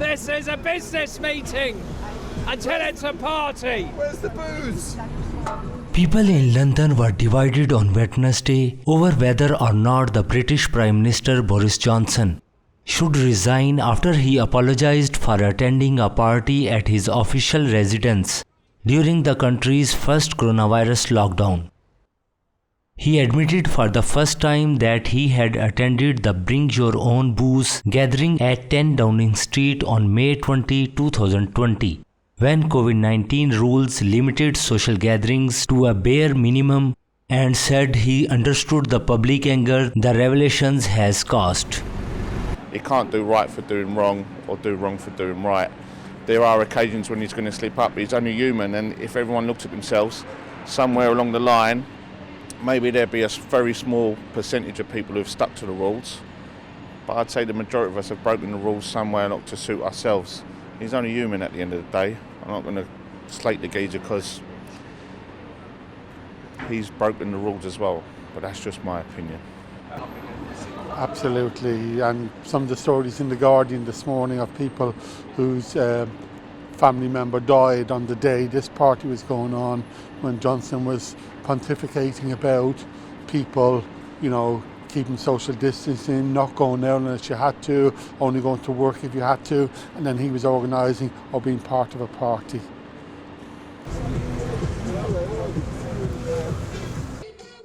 This is a business meeting until it's a party. Where's the booze? People in London were divided on Wednesday over whether or not the British Prime Minister Boris Johnson should resign after he apologized for attending a party at his official residence during the country's first coronavirus lockdown. He admitted for the first time that he had attended the Bring Your Own Booze gathering at 10 Downing Street on May 20, 2020, when COVID-19 rules limited social gatherings to a bare minimum, and said he understood the public anger the revelations has caused. He can't do right for doing wrong or do wrong for doing right. There are occasions when he's going to slip up, but he's only human, and if everyone looked at themselves, somewhere along the line, maybe there'd be a very small percentage of people who've stuck to the rules, but I'd say the majority of us have broken the rules somewhere not to suit ourselves. He's only human at the end of the day. I'm not going to slate the geezer because he's broken the rules as well, but that's just my opinion. Absolutely, and some of the stories in The Guardian this morning of people whose family member died on the day this party was going on, when Johnson was pontificating about people, keeping social distancing, not going out unless you had to, only going to work if you had to, and then he was organising or being part of a party.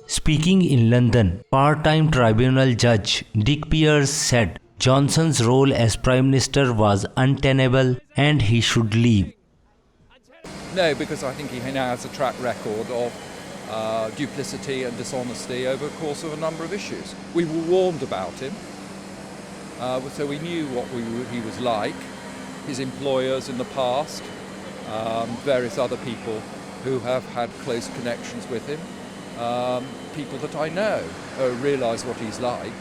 Speaking in London, part-time tribunal judge Dick Pears said Johnson's role as Prime Minister was untenable and he should leave. No, because I think he now has a track record of duplicity and dishonesty over the course of a number of issues. We were warned about him, so we knew what he was like. His employers in the past, various other people who have had close connections with him, people that I know realise what he's like,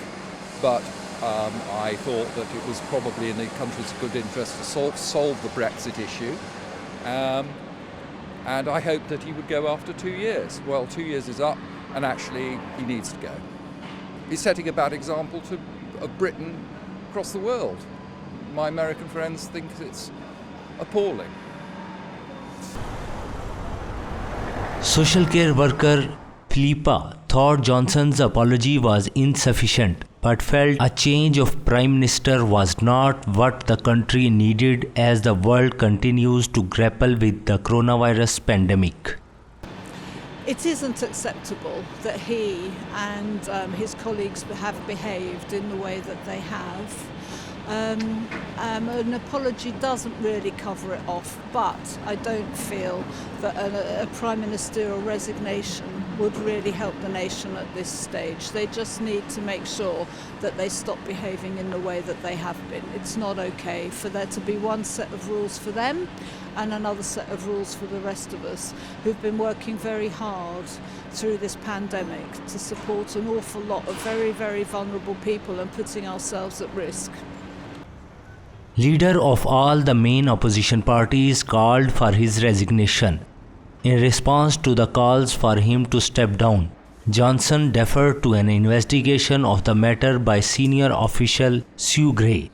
but I thought that it was probably in the country's good interest to solve the Brexit issue. And I hoped that he would go after 2 years. Well, 2 years is up, and actually he needs to go. He's setting a bad example of Britain across the world. My American friends think it's appalling. Social care worker Philippa thought Johnson's apology was insufficient, but felt a change of Prime Minister was not what the country needed as the world continues to grapple with the coronavirus pandemic. It isn't acceptable that he and his colleagues have behaved in the way that they have. An apology doesn't really cover it off, but I don't feel that a Prime Ministerial resignation would really help the nation at this stage. They just need to make sure that they stop behaving in the way that they have been. It's not okay for there to be one set of rules for them and another set of rules for the rest of us who've been working very hard through this pandemic to support an awful lot of very, very vulnerable people and putting ourselves at risk. Leader of all the main opposition parties called for his resignation. In response to the calls for him to step down, Johnson deferred to an investigation of the matter by senior official Sue Gray.